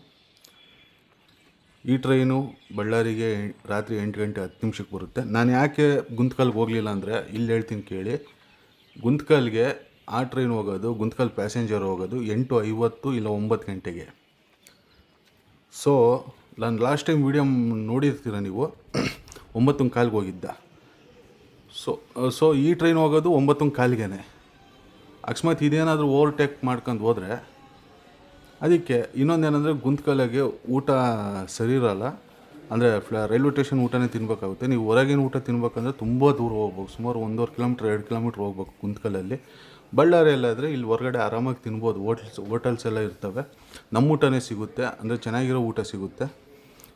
ಈ ಟ್ರೈನು ಬಳ್ಳಾರಿಗೆ ರಾತ್ರಿ 8 ಗಂಟೆ 10 ನಿಮಿಷಕ್ಕೆ ಬರುತ್ತೆ. ನಾನು ಯಾಕೆ ಗುಂತ್ಕಲ್ಗೆ ಹೋಗಲಿಲ್ಲ ಅಂದರೆ ಇಲ್ಲಿ ಹೇಳ್ತೀನಿ ಕೇಳಿ. ಗುಂತ್ಕಲ್ಗೆ ಆ ಟ್ರೈನ್ ಹೋಗೋದು, ಗುಂತ್ಕಲ್ ಪ್ಯಾಸೆಂಜರ್ ಹೋಗೋದು 8:50 ಇಲ್ಲ 9 ಗಂಟೆಗೆ. ಸೊ ನಾನು ಲಾಸ್ಟ್ ಟೈಮ್ ವೀಡಿಯೋ ನೋಡಿರ್ತೀರ ನೀವು, 9:15 ಹೋಗಿದ್ದ. ಸೊ ಈ ಟ್ರೈನ್ ಹೋಗೋದು 9:15. ಅಕಸ್ಮಾತ್ ಇದೇನಾದರೂ ಓವರ್ಟೇಕ್ ಮಾಡ್ಕೊಂಡು ಹೋದರೆ, ಅದಕ್ಕೆ ಇನ್ನೊಂದೇನೆಂದರೆ ಗುಂತ್ಕಲ್ಗೆ ಊಟ ಸರಿ ಇರೋಲ್ಲ. ಅಂದರೆ ರೈಲ್ವೆ ಸ್ಟೇಷನ್ ಊಟನೇ ತಿನ್ನಬೇಕಾಗುತ್ತೆ. ನೀವು ಹೊರಗಿನ ಊಟ ತಿನ್ಬೇಕಂದ್ರೆ ತುಂಬ ದೂರ ಹೋಗ್ಬೇಕು, ಸುಮಾರು 1.5 ಕಿಲೋಮೀಟ್ರ್ 2 ಕಿಲೋಮೀಟ್ರ್ ಹೋಗ್ಬೇಕು ಗುಂತ್ಕಲಲ್ಲಿ. ಬಳ್ಳಾರಿಯಲ್ಲಾದರೆ ಇಲ್ಲಿ ಹೊರಗಡೆ ಆರಾಮಾಗಿ ತಿನ್ಬೋದು, ಹೋಟೆಲ್ಸ್ ಎಲ್ಲ ಇರ್ತವೆ, ನಮ್ಮ ಊಟನೇ ಸಿಗುತ್ತೆ, ಅಂದರೆ ಚೆನ್ನಾಗಿರೋ ಊಟ ಸಿಗುತ್ತೆ.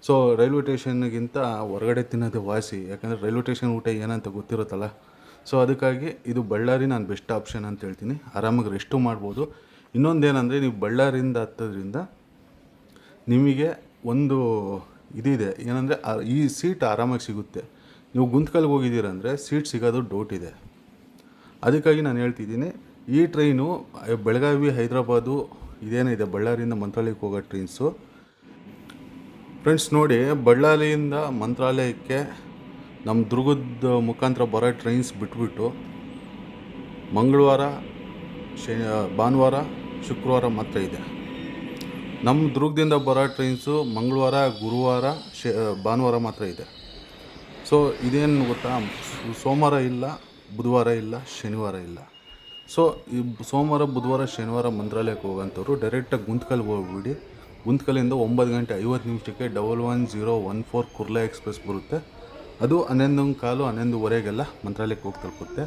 ಸೊ ರೈಲ್ವೆ ಸ್ಟೇಷನ್ಗಿಂತ ಹೊರಗಡೆ ತಿನ್ನೋದೇ ವಾಸಿ, ಯಾಕಂದರೆ ರೈಲ್ವೆ ಸ್ಟೇಷನ್ ಊಟ ಏನಂತ ಗೊತ್ತಿರುತ್ತಲ್ಲ. ಸೊ ಅದಕ್ಕಾಗಿ ಇದು ಬಳ್ಳಾರಿ ನಾನು ಬೆಸ್ಟ್ ಆಪ್ಷನ್ ಅಂತ ಹೇಳ್ತೀನಿ. ಆರಾಮಾಗಿ ರೆಸ್ಟು ಮಾಡ್ಬೋದು. ಇನ್ನೊಂದೇನೆಂದರೆ, ನೀವು ಬಳ್ಳಾರಿಯಿಂದ ಹತ್ತೋದ್ರಿಂದ ನಿಮಗೆ ಒಂದು ಇದಿದೆ, ಏನಂದರೆ ಈ ಸೀಟ್ ಆರಾಮಾಗಿ ಸಿಗುತ್ತೆ. ನೀವು ಗುಂತ್ಕಲ್ಗೆ ಹೋಗಿದ್ದೀರಂದರೆ ಸೀಟ್ ಸಿಗೋದು ಡೌಟ್ ಇದೆ. ಅದಕ್ಕಾಗಿ ನಾನು ಹೇಳ್ತಿದ್ದೀನಿ, ಈ ಟ್ರೈನು ಬೆಳಗಾವಿ, ಹೈದ್ರಾಬಾದು ಇದೇನಿದೆ ಬಳ್ಳಾರಿಯಿಂದ ಮಂತ್ರಾಲಯಕ್ಕೆ ಹೋಗೋ ಟ್ರೈನ್ಸು. ಫ್ರೆಂಡ್ಸ್ ನೋಡಿ, ಬಳ್ಳಾರಿಯಿಂದ ಮಂತ್ರಾಲಯಕ್ಕೆ ನಮ್ಮ ದುರ್ಗದ ಮುಖಾಂತರ ಬರೋ ಟ್ರೈನ್ಸ್ ಬಿಟ್ಬಿಟ್ಟು ಮಂಗಳವಾರ, ಭಾನುವಾರ, ಶುಕ್ರವಾರ ಮಾತ್ರ ಇದೆ. ನಮ್ಮ ದುರ್ಗದಿಂದ ಬರೋ ಟ್ರೈನ್ಸು ಮಂಗಳವಾರ, ಗುರುವಾರ, ಭಾನುವಾರ ಮಾತ್ರ ಇದೆ. ಸೊ ಇದೇನು ಗೊತ್ತಾ, ಸೋಮವಾರ ಇಲ್ಲ, ಬುಧವಾರ ಇಲ್ಲ, ಶನಿವಾರ ಇಲ್ಲ. ಸೊ ಈ ಸೋಮವಾರ, ಬುಧವಾರ, ಶನಿವಾರ ಮಂತ್ರಾಲಯಕ್ಕೆ ಹೋಗೋಂಥವ್ರು ಡೈರೆಕ್ಟಾಗಿ ಗುಂತ್ಕಲ್ಗೆ ಹೋಗ್ಬಿಡಿ. ಗುಂತ್ಕಲ್ಲಿಂದ 9:50 11:14 ಕುರ್ಲಾ ಎಕ್ಸ್ಪ್ರೆಸ್ ಬರುತ್ತೆ. ಅದು 11:15, 11:15 ಮಂತ್ರಾಲಯಕ್ಕೆ ಹೋಗಿ ತಲುಪುತ್ತೆ.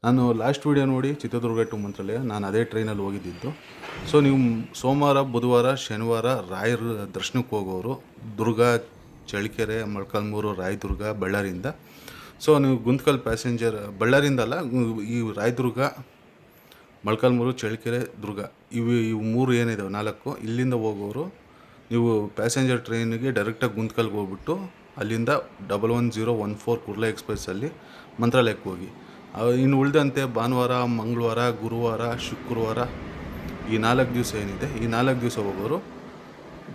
ನಾನು ಲಾಸ್ಟ್ ವೀಡಿಯೋ ನೋಡಿ ಚಿತ್ರದುರ್ಗ ಟು ಮಂತ್ರಾಲಯ ನಾನು ಅದೇ ಟ್ರೈನಲ್ಲಿ ಹೋಗಿದ್ದಿದ್ದು. ಸೊ ನೀವು ಸೋಮವಾರ, ಬುಧವಾರ, ಶನಿವಾರ ರಾಯರ ದರ್ಶನಕ್ಕೆ ಹೋಗೋರು ದುರ್ಗ, ಚಳ್ಳಕೆರೆ, ಮೊಳಕಾಲ್ಮೂರು, ರಾಯದುರ್ಗ, ಬಳ್ಳಾರಿಯಿಂದ. ಸೊ ನೀವು ಗುಂತ್ಕಲ್ ಪ್ಯಾಸೆಂಜರ್ ಬಳ್ಳಾರಿಯಿಂದ ಅಲ್ಲ, ಈ ರಾಯದುರ್ಗ, ಮೊಳಕಾಲ್ಮೂರು, ಚಳ್ಳಕೆರೆ, ದುರ್ಗ ಇವು 3 ಏನಿದಾವೆ 4 ಇಲ್ಲಿಂದ ಹೋಗೋರು ನೀವು ಪ್ಯಾಸೆಂಜರ್ ಟ್ರೈನಿಗೆ ಡೈರೆಕ್ಟಾಗಿ ಗುಂತ್ಕಲ್ಗೆ ಹೋಗ್ಬಿಟ್ಟು ಅಲ್ಲಿಂದ 11:14 ಕುರ್ಲಾ ಎಕ್ಸ್ಪ್ರೆಸ್ಸಲ್ಲಿ ಮಂತ್ರಾಲಯಕ್ಕೆ ಹೋಗಿ. ಇನ್ನು ಉಳಿದಂತೆ ಭಾನುವಾರ, ಮಂಗಳವಾರ, ಗುರುವಾರ, ಶುಕ್ರವಾರ ಈ 4 ದಿವಸ ಏನಿದೆ, ಈ 4 ದಿವಸ ಹೋಗೋರು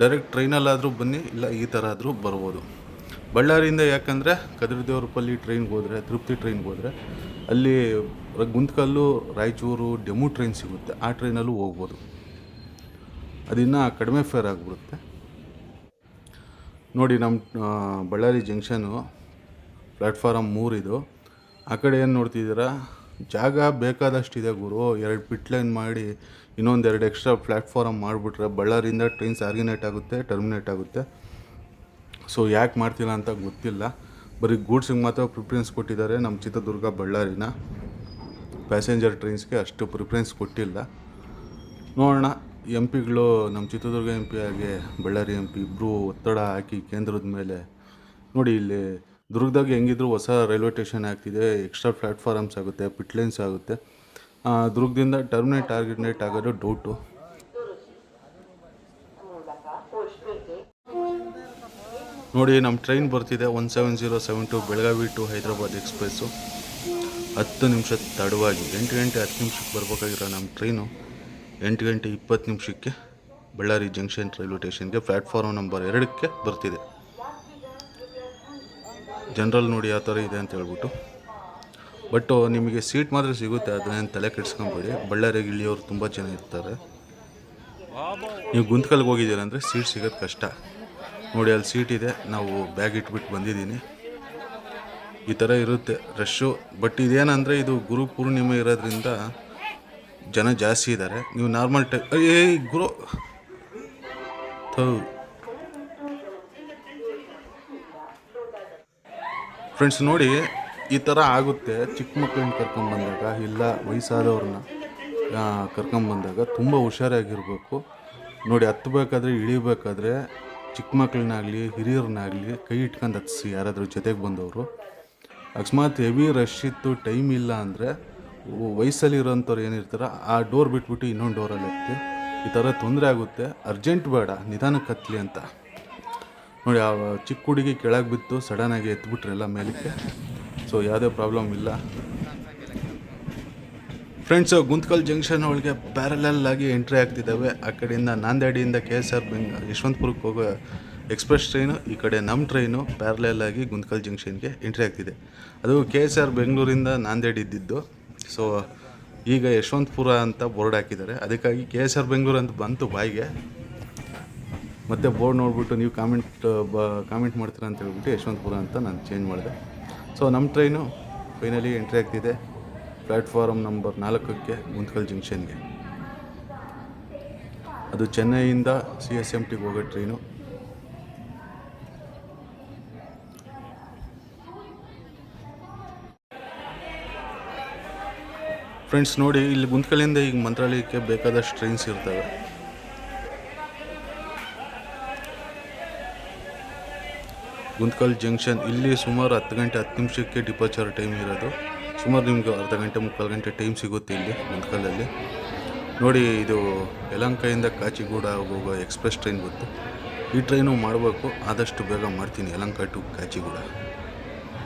ಡೈರೆಕ್ಟ್ ಟ್ರೈನಲ್ಲಾದರೂ ಬನ್ನಿ, ಇಲ್ಲ ಈ ಥರ ಆದರೂ ಬರ್ಬೋದು. ಬಳ್ಳಾರಿಯಿಂದ ಯಾಕಂದರೆ ಕದ್ರದೇವ್ರಪಲ್ಲಿ ಟ್ರೈನ್ಗೆ ಹೋದರೆ, ತೃಪ್ತಿ ಟ್ರೈನ್ಗೆ ಹೋದರೆ ಅಲ್ಲಿ ಗುಂತ್ಕಲ್ಲು, ರಾಯಚೂರು ಡೆಮು ಟ್ರೈನ್ ಸಿಗುತ್ತೆ. ಆ ಟ್ರೈನಲ್ಲೂ ಹೋಗ್ಬೋದು. ಅದಿನ್ನೂ ಕಡಿಮೆ ಫೇರ್ ಆಗಿಬಿಡುತ್ತೆ. ನೋಡಿ ನಮ್ಮ ಬಳ್ಳಾರಿ ಜಂಕ್ಷನು ಪ್ಲ್ಯಾಟ್ಫಾರಮ್ 3 ಇದು. ಆ ಕಡೆ ಏನು ನೋಡ್ತಿದ್ದೀರಾ, ಜಾಗ ಬೇಕಾದಷ್ಟಿದೆ ಗುರು. 2 ಪಿಟ್ ಲೈನ್ ಮಾಡಿ ಇನ್ನೊಂದು 2 ಎಕ್ಸ್ಟ್ರಾ ಪ್ಲ್ಯಾಟ್ಫಾರಮ್ ಮಾಡಿಬಿಟ್ರೆ ಬಳ್ಳಾರಿಯಿಂದ ಟ್ರೈನ್ಸ್ ಆರ್ಗಿನೇಟ್ ಆಗುತ್ತೆ, ಟರ್ಮಿನೇಟ್ ಆಗುತ್ತೆ. ಸೊ ಯಾಕೆ ಮಾಡ್ತಿಲ್ಲ ಅಂತ ಗೊತ್ತಿಲ್ಲ. ಬರೀ ಗೂಡ್ಸಿಗೆ ಮಾತ್ರ ಪ್ರಿಫರೆನ್ಸ್ ಕೊಟ್ಟಿದ್ದಾರೆ. ನಮ್ಮ ಚಿತ್ರದುರ್ಗ, ಬಳ್ಳಾರಿನ ಪ್ಯಾಸೆಂಜರ್ ಟ್ರೈನ್ಸ್ಗೆ ಅಷ್ಟು ಪ್ರಿಫರೆನ್ಸ್ ಕೊಟ್ಟಿಲ್ಲ. ನೋಡೋಣ, ಎಂ ಪಿಗಳು ನಮ್ಮ ಚಿತ್ರದುರ್ಗ ಎಂ ಪಿ ಹಾಗೆ ಬಳ್ಳಾರಿ ಎಂ ಪಿ ಇಬ್ಬರು ಒತ್ತಡ ಹಾಕಿ ಕೇಂದ್ರದ ಮೇಲೆ. ನೋಡಿ ಇಲ್ಲಿ ದುರ್ಗದಾಗ ಹೆಂಗಿದ್ರು ಹೊಸ ರೈಲ್ವೆ ಸ್ಟೇಷನ್ ಆಗ್ತಿದೆ, ಎಕ್ಸ್ಟ್ರಾ ಪ್ಲ್ಯಾಟ್ಫಾರಮ್ಸ್ ಆಗುತ್ತೆ, ಪಿಟ್ಲೈನ್ಸ್ ಆಗುತ್ತೆ. ದುರ್ಗದಿಂದ ಟರ್ಮಿನೇಟ್ ಆಗೋದು ಡೌಟು. ನೋಡಿ ನಮ್ಮ ಟ್ರೈನ್ ಬರ್ತಿದೆ 17072 ಬೆಳಗಾವಿ ಟು ಹೈದರಾಬಾದ್ ಎಕ್ಸ್ಪ್ರೆಸ್ಸು. 10 ನಿಮಿಷ ತಡವಾಗಿ 8 ಗಂಟೆ 10 ನಿಮಿಷಕ್ಕೆ ಬರ್ಬೇಕಾಗಿರೋ ನಮ್ಮ ಟ್ರೈನು 8 ಗಂಟೆ 20 ನಿಮಿಷಕ್ಕೆ ಬಳ್ಳಾರಿ ಜಂಕ್ಷನ್ ರೈಲ್ವೆ ಸ್ಟೇಷನ್ಗೆ ಪ್ಲ್ಯಾಟ್ಫಾರ್ಮ್ ನಂಬರ್ 2ಕ್ಕೆ ಬರ್ತಿದೆ. ಜನರಲ್ ನೋಡಿ ಯಾವ ಥರ ಇದೆ ಅಂತ ಹೇಳ್ಬಿಟ್ಟು. ಬಟ್ಟು ನಿಮಗೆ ಸೀಟ್ ಮಾತ್ರ ಸಿಗುತ್ತೆ, ಅದನ್ನೇನು ತಲೆ ಕೆಡಿಸ್ಕೊಂಬೇಡಿ. ಬಳ್ಳಾರಿಗೆ ಇಳಿಯೋರು ತುಂಬ ಜನ ಇರ್ತಾರೆ. ನೀವು ಗುಂತ್ಕಲ್ಗೆ ಹೋಗಿದ್ದೀರ ಅಂದರೆ ಸೀಟ್ ಸಿಗೋದು ಕಷ್ಟ. ನೋಡಿ ಅಲ್ಲಿ ಸೀಟ್ ಇದೆ, ನಾವು ಬ್ಯಾಗ್ ಇಟ್ಬಿಟ್ಟು ಬಂದಿದ್ದೀನಿ. ಈ ಥರ ಇರುತ್ತೆ ರಶ್ಶು. ಬಟ್ ಇದೇನಂದರೆ ಇದು ಗುರು ಪೂರ್ಣಿಮೆ ಇರೋದ್ರಿಂದ ಜನ ಜಾಸ್ತಿ ಇದ್ದಾರೆ. ನೀವು ನಾರ್ಮಲ್ ಗುರು ಫ್ರೆಂಡ್ಸ್ ನೋಡಿ ಈ ಥರ ಆಗುತ್ತೆ. ಚಿಕ್ಕ ಮಕ್ಕಳನ್ನ ಕರ್ಕೊಂಬಂದಾಗ, ಇಲ್ಲ ವಯಸ್ಸಾದವ್ರನ್ನ ಕರ್ಕೊಂಬಂದಾಗ ತುಂಬ ಹುಷಾರಾಗಿರಬೇಕು. ನೋಡಿ ಹತ್ತಬೇಕಾದ್ರೆ, ಇಳಿಬೇಕಾದ್ರೆ ಚಿಕ್ಕ ಮಕ್ಕಳನ್ನಾಗಲಿ ಹಿರಿಯರನ್ನಾಗಲಿ ಕೈ ಇಟ್ಕೊಂಡು ಹತ್ತಿಸಿ. ಯಾರಾದರೂ ಜೊತೆಗೆ ಬಂದವರು ಅಕಸ್ಮಾತ್ ಹೆವಿ ರಶ್ ಇತ್ತು, ಟೈಮ್ ಇಲ್ಲ ಅಂದರೆ ವಯಸ್ಸಲ್ಲಿರೋಂಥವ್ರು ಏನಿರ್ತಾರೆ ಆ ಡೋರ್ ಬಿಟ್ಬಿಟ್ಟು ಇನ್ನೊಂದು ಡೋರಲ್ಲಿ ಹತ್ತಿ. ಈ ಥರ ತೊಂದರೆ ಆಗುತ್ತೆ. ಅರ್ಜೆಂಟ್ ಬೇಡ, ನಿಧಾನಕ್ಕೆ ಹತ್ತಲಿ ಅಂತ. ನೋಡಿ ಆ ಚಿಕ್ಕ ಹುಡುಗಿ ಕೆಳಗೆ ಬಿತ್ತು, ಸಡನ್ನಾಗಿ ಎತ್ಬಿಟ್ರೆಲ್ಲ ಮೇಲಕ್ಕೆ. ಸೊ ಯಾವುದೇ ಪ್ರಾಬ್ಲಮ್ ಇಲ್ಲ ಫ್ರೆಂಡ್ಸು. ಗುಂತ್ಕಲ್ ಜಂಕ್ಷನ್ ಒಳಗೆ ಪ್ಯಾರಲಲ್ ಆಗಿ ಎಂಟ್ರಿ ಆಗ್ತಿದ್ದಾವೆ. ಆ ಕಡೆಯಿಂದ ನಾಂದೇಡಿಯಿಂದ KSR ಯಶವಂತಪುರಕ್ಕೆ ಹೋಗೋ ಎಕ್ಸ್ಪ್ರೆಸ್ ಟ್ರೈನು, ಈ ಕಡೆ ನಮ್ಮ ಟ್ರೈನು ಪ್ಯಾರಲಲ್ ಆಗಿ ಗುಂತ್ಕಲ್ ಜಂಕ್ಷನ್ಗೆ ಎಂಟ್ರಿ ಆಗ್ತಿದೆ. ಅದು KSR ಬೆಂಗಳೂರಿಂದ ನಾಂದೇಡ್ ಇದ್ದಿದ್ದು. ಸೊ ಈಗ ಯಶವಂತಪುರ ಅಂತ ಬೋರ್ಡ್ ಹಾಕಿದ್ದಾರೆ. ಅದಕ್ಕಾಗಿ KSR ಬೆಂಗಳೂರು ಅಂತ ಬಂತು ಬಾಯಿಗೆ. ಮತ್ತು ಬೋರ್ಡ್ ನೋಡಿಬಿಟ್ಟು ನೀವು ಕಾಮೆಂಟ್ ಮಾಡ್ತೀರಾ ಅಂತ ಹೇಳ್ಬಿಟ್ಟು ಯಶವಂತಪುರ ಅಂತ ನಾನು ಚೇಂಜ್ ಮಾಡಿದೆ. ಸೊ ನಮ್ಮ ಟ್ರೈನು ಫೈನಲಿ ಎಂಟ್ರಿ ಆಗ್ತಿದೆ ಪ್ಲ್ಯಾಟ್ಫಾರಮ್ ನಂಬರ್ 4ಕ್ಕೆ ಗುಂತ್ಕಲ್ ಜಂಕ್ಷನ್ಗೆ. ಅದು ಚೆನ್ನೈಯಿಂದ CSMTಗೆ ಹೋಗೋ ಟ್ರೈನು. ಫ್ರೆಂಡ್ಸ್ ನೋಡಿ ಇಲ್ಲಿ ಗುಂತ್ಕಲ್ಲಿಂದ ಈಗ ಮಂತ್ರಾಲಯಕ್ಕೆ ಬೇಕಾದಷ್ಟು ಟ್ರೈನ್ಸ್ ಇರ್ತವೆ. ಗುಂತ್ಕಲ್ ಜಂಕ್ಷನ್ ಇಲ್ಲಿ ಸುಮಾರು 10 ಗಂಟೆ 10 ನಿಮಿಷಕ್ಕೆ ಡಿಪಾರ್ಚರ್ ಟೈಮ್ ಇರೋದು. ಸುಮಾರು ನಿಮ್ಗೆ ಅರ್ಧ ಗಂಟೆ 3/4 ಗಂಟೆ ಟೈಮ್ ಸಿಗುತ್ತೆ ಇಲ್ಲಿ ಗುಂತ್ಕಲ್ಲಲ್ಲಿ. ನೋಡಿ ಇದು ಯಲಹಂಕದಿಂದ ಕಾಚಿಗೂಡ ಹೋಗೋ ಎಕ್ಸ್ಪ್ರೆಸ್ ಟ್ರೈನ್ ಗೊತ್ತು. ಈ ಟ್ರೈನು ಮಾಡಬೇಕು, ಆದಷ್ಟು ಬೇಗ ಮಾಡ್ತೀನಿ ಯಲಹಂಕ ಟು ಕಾಚಿಗೂಡ.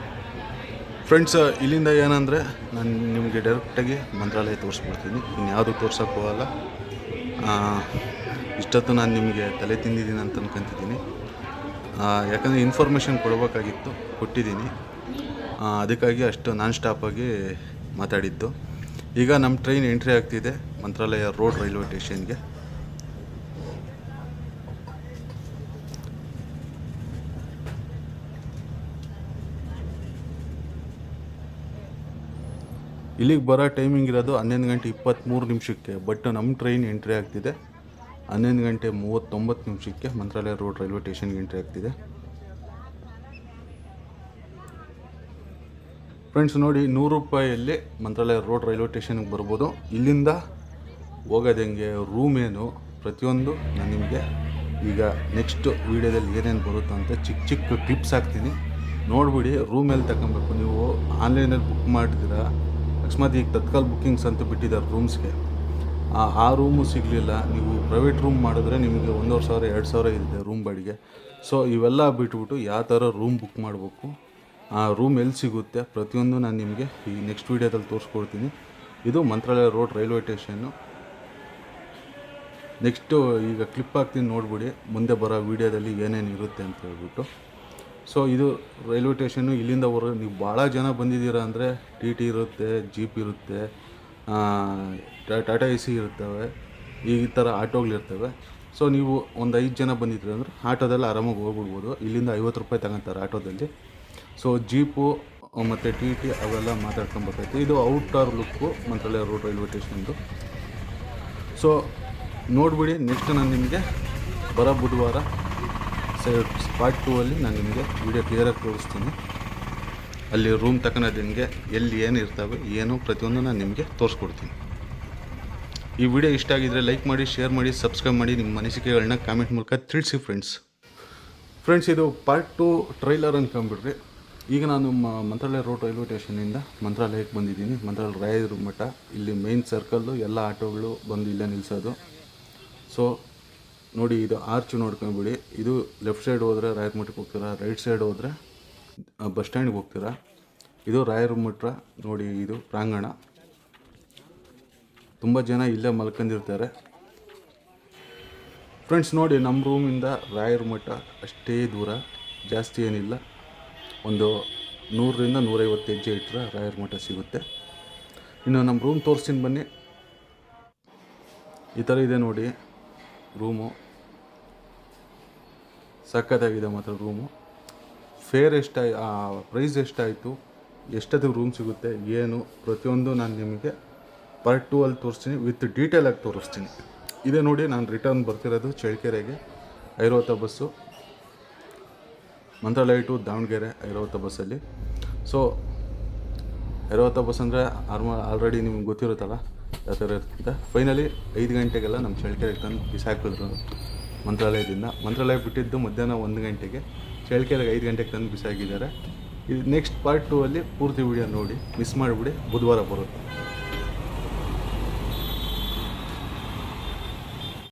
ಫ್ರೆಂಡ್ಸ್ ಇಲ್ಲಿಂದ ಏನಂದರೆ ನಾನು ನಿಮಗೆ ಡೈರೆಕ್ಟಾಗಿ ಮಂತ್ರಾಲಯ ತೋರಿಸ್ಬಿಡ್ತೀನಿ, ಇನ್ಯಾವುದು ತೋರ್ಸೋಕ್ಕೆ ಹೋಗಲ್ಲ. ಇಷ್ಟೊತ್ತು ನಾನು ನಿಮಗೆ ತಲೆ ತಿಂದಿದ್ದೀನಿ ಅಂತ ಅನ್ಕೊತಿದ್ದೀನಿ. ಯಾಕಂದರೆ ಇನ್ಫಾರ್ಮೇಷನ್ ಕೊಡಬೇಕಾಗಿತ್ತು, ಕೊಟ್ಟಿದ್ದೀನಿ. ಅದಕ್ಕಾಗಿ ಅಷ್ಟು ನಾನ್ ಸ್ಟಾಪಾಗಿ ಮಾತಾಡಿದ್ದು. ಈಗ ನಮ್ಮ ಟ್ರೈನ್ ಎಂಟ್ರಿ ಆಗ್ತಿದೆ ಮಂತ್ರಾಲಯ ರೋಡ್ ರೈಲ್ವೆ ಸ್ಟೇಷನ್ಗೆ. ಇಲ್ಲಿಗೆ ಬರೋ ಟೈಮಿಂಗ್ ಇರೋದು 11:23 ಬಟ್ ನಮ್ಮ ಟ್ರೈನ್ ಎಂಟ್ರಿ ಆಗ್ತಿದೆ 11:39 ಮಂತ್ರಾಲಯ ರೋಡ್ ರೈಲ್ವೆ ಸ್ಟೇಷನ್ಗೆ ಎಂಟ್ರಿ ಆಗ್ತಿದೆ. ಫ್ರೆಂಡ್ಸ್ ನೋಡಿ, 100 ರೂಪಾಯಲ್ಲಿ ಮಂತ್ರಾಲಯ ರೋಡ್ ರೈಲ್ವೆ ಸ್ಟೇಷನ್ಗೆ ಬರ್ಬೋದು. ಇಲ್ಲಿಂದ ಹೋಗೋದು ಹೆಂಗೆ, ರೂಮ್ ಏನು, ಪ್ರತಿಯೊಂದು ನಾನು ನಿಮಗೆ ಈಗ ನೆಕ್ಸ್ಟ್ ವೀಡಿಯೋದಲ್ಲಿ ಏನೇನು ಬರುತ್ತೋ ಅಂತ ಚಿಕ್ಕ ಚಿಕ್ಕ ಕ್ಲಿಪ್ಸ್ ಹಾಕ್ತೀನಿ, ನೋಡ್ಬಿಡಿ. ರೂಮ್ ಎಲ್ಲಿ ತಗೊಬೇಕು, ನೀವು ಆನ್ಲೈನಲ್ಲಿ ಬುಕ್ ಮಾಡಿದ್ದೀರಾ, ಅಕಸ್ಮಾತ್ ಈಗ ತತ್ಕಾಲ್ ಬುಕ್ಕಿಂಗ್ಸ್ ಅಂತ ಬಿಟ್ಟಿದ್ದಾರೆ ರೂಮ್ಸ್ಗೆ, ಆ ರೂಮು ಸಿಗಲಿಲ್ಲ, ನೀವು ಪ್ರೈವೇಟ್ ರೂಮ್ ಮಾಡಿದ್ರೆ ನಿಮಗೆ 1,500 2,000 ಇದೆ ರೂಮ್ ಬಾಡಿಗೆ. ಸೊ ಇವೆಲ್ಲ ಬಿಟ್ಬಿಟ್ಟು ಯಾವ ಥರ ರೂಮ್ ಬುಕ್ ಮಾಡಬೇಕು, ಆ ರೂಮ್ ಎಲ್ಲಿ ಸಿಗುತ್ತೆ, ಪ್ರತಿಯೊಂದು ನಾನು ನಿಮಗೆ ಈ ನೆಕ್ಸ್ಟ್ ವೀಡಿಯೋದಲ್ಲಿ ತೋರಿಸ್ಕೊಡ್ತೀನಿ. ಇದು ಮಂತ್ರಾಲಯ ರೋಡ್ ರೈಲ್ವೆ ಸ್ಟೇಷನ್ನು. ನೆಕ್ಸ್ಟು ಈಗ ಕ್ಲಿಪ್ ಹಾಕ್ತೀನಿ, ನೋಡ್ಬಿಡಿ ಮುಂದೆ ಬರೋ ವೀಡಿಯೋದಲ್ಲಿ ಏನೇನು ಇರುತ್ತೆ ಅಂತ ಹೇಳ್ಬಿಟ್ಟು. ಸೊ ಇದು ರೈಲ್ವೆ ಸ್ಟೇಷನ್ನು. ಇಲ್ಲಿಂದ ನೀವು ಭಾಳ ಜನ ಬಂದಿದ್ದೀರಾ ಅಂದರೆ ಟಿ ಟಿ ಇರುತ್ತೆ, ಜೀಪ್ ಇರುತ್ತೆ, ಟಾಟಾ AC ಇರ್ತವೆ, ಈ ಥರ ಆಟೋಗಳಿರ್ತವೆ. ಸೊ ನೀವು ಒಂದು 5 ಜನ ಬಂದಿದ್ದೀರ ಅಂದರೆ ಆಟೋದಲ್ಲಿ ಆರಾಮಾಗಿ ಹೋಗ್ಬಿಡ್ಬೋದು. ಇಲ್ಲಿಂದ 50 ರೂಪಾಯಿ ತಗೊತಾರೆ ಆಟೋದಲ್ಲಿ. ಸೊ ಜೀಪು ಮತ್ತು ಟಿ ಟಿ ಅವೆಲ್ಲ ಮಾತಾಡ್ಕೊಂಬರ್ತೈತೆ. ಇದು ಔಟ್ಡೋರ್ ಲುಕ್ಕು ಮಂತ್ರಾಲಯ ರೋಡ್ ರೈಲ್ವೆ ಸ್ಟೇಷನ್ದು. ಸೊ ನೋಡಿಬಿಡಿ. ನೆಕ್ಸ್ಟ್ ನಾನು ನಿಮಗೆ ಬರೋ ಬುಧವಾರ ಪಾರ್ಟ್ 2 ಅಲ್ಲಿ ನಾನು ನಿಮಗೆ ವಿಡಿಯೋ ಕ್ಲಿಯರಾಗಿ ತೋರಿಸ್ತೀನಿ. ಅಲ್ಲಿ ರೂಮ್ ತಗೊಳೋದು ಹೆಂಗೆ, ಎಲ್ಲಿ ಏನು ಇರ್ತವೆ, ಏನು ಪ್ರತಿಯೊಂದು ನಾನು ನಿಮಗೆ ತೋರಿಸ್ಕೊಡ್ತೀನಿ. ಈ ವಿಡಿಯೋ ಇಷ್ಟ ಆಗಿದ್ದರೆ ಲೈಕ್ ಮಾಡಿ, ಶೇರ್ ಮಾಡಿ, ಸಬ್ಸ್ಕ್ರೈಬ್ ಮಾಡಿ, ನಿಮ್ಮ ಅನಿಸಿಕೆಗಳನ್ನ ಕಾಮೆಂಟ್ ಮೂಲಕ ತಿಳಿಸಿ ಫ್ರೆಂಡ್ಸ್. ಇದು ಪಾರ್ಟ್ 2 ಟ್ರೈಲರ್ ಅಂದ್ಕೊಂಬಿಡ್ರಿ. ಈಗ ನಾನು ಮಂತ್ರಾಲಯ ರೋಡ್ ರೈಲ್ವೆ ಸ್ಟೇಷನಿಂದ ಮಂತ್ರಾಲಯಕ್ಕೆ ಬಂದಿದ್ದೀನಿ. ಮಂತ್ರಾಲಯ ರಾಯರ ಮಠ, ಇಲ್ಲಿ ಮೇನ್ ಸರ್ಕಲ್ಲು, ಎಲ್ಲ ಆಟೋಗಳು ಬಂದು ಇಲ್ಲೇ ನಿಲ್ಲಿಸೋದು. ಸೊ ನೋಡಿ, ಇದು ಆರ್ಚ್ ನೋಡ್ಕೊಂಬಿಡಿ. ಇದು ಲೆಫ್ಟ್ ಸೈಡ್ ಹೋದರೆ ರಾಯರ ಮಠಕ್ಕೆ ಹೋಗ್ತೀರಾ, ರೈಟ್ ಸೈಡ್ ಹೋದರೆ ಬಸ್ ಸ್ಟ್ಯಾಂಡ್ಗೆ ಹೋಗ್ತೀರಾ. ಇದು ರಾಯರ ಮಠ ನೋಡಿ, ಇದು ಪ್ರಾಂಗಣ. ತುಂಬ ಜನ ಇಲ್ಲೇ ಮಲ್ಕೊಂಡಿರ್ತಾರೆ. ಫ್ರೆಂಡ್ಸ್ ನೋಡಿ, ನಮ್ಮ ರೂಮಿಂದ ರಾಯರ ಮಠ ಅಷ್ಟೇ ದೂರ, ಜಾಸ್ತಿ ಏನಿಲ್ಲ. ಒಂದು 100ರಿಂದ 150 ಹೆಜ್ಜೆ ಇಟ್ಟರೆ ರಾಯರ ಮಠ ಸಿಗುತ್ತೆ. ಇನ್ನು ನಮ್ಮ ರೂಮ್ ತೋರಿಸ್ತೀನಿ ಬನ್ನಿ. ಈ ಥರ ಇದೆ ನೋಡಿ ರೂಮು, ಸಖತ್ತಾಗಿದೆ ಮಾತ್ರ ರೂಮು. ಪ್ರೈಸ್ ಎಷ್ಟಾಯಿತು, ಎಷ್ಟೊತ್ತಿಗೆ ರೂಮ್ ಸಿಗುತ್ತೆ, ಏನು ಪ್ರತಿಯೊಂದು ನಾನು ನಿಮಗೆ ಪಾರ್ಟ್ 2 ಅಲ್ಲಿ ತೋರಿಸ್ತೀನಿ, ವಿತ್ ಡೀಟೇಲಾಗಿ ತೋರಿಸ್ತೀನಿ. ಇದೇ ನೋಡಿ, ನಾನು ರಿಟರ್ನ್ ಬರ್ತಿರೋದು ಚಳ್ಳಕೆರೆಗೆ ಐರಾವತ ಬಸ್ಸು, ಮಂತ್ರಾಲಯ ಟು ದಾವಣಗೆರೆ ಐರಾವತ ಬಸ್ಸಲ್ಲಿ. ಸೊ ಐರಾವತ ಬಸ್ ಅಂದರೆ ಆಲ್ರೆಡಿ ನಿಮ್ಗೆ ಗೊತ್ತಿರುತ್ತಲ್ಲ ಯಾವ ಥರ ಇರುತ್ತೆ. ಫೈನಲಿ 5 ಗಂಟೆಗೆಲ್ಲ ನಮ್ಮ ಚಳ್ಳಕೆರೆಗೆ ತಂದು ಬಿಸಾಕಿದ್ರು ಮಂತ್ರಾಲಯದಿಂದ. ಮಂತ್ರಾಲಯ ಬಿಟ್ಟಿದ್ದು ಮಧ್ಯಾಹ್ನ 1 ಗಂಟೆಗೆ, ಚಳ್ಳಕೆರೆಗೆ 5 ಗಂಟೆಗೆ ತಂದು ಬಿಸಾಕಿದ್ದಾರೆ. ಇದು ನೆಕ್ಸ್ಟ್ ಪಾರ್ಟ್ 2 ಅಲ್ಲಿ ಪೂರ್ತಿ ವಿಡಿಯೋ ನೋಡಿ, ಮಿಸ್ ಮಾಡಿಬಿಡಿ, ಬುಧವಾರ ಬರುತ್ತೆ.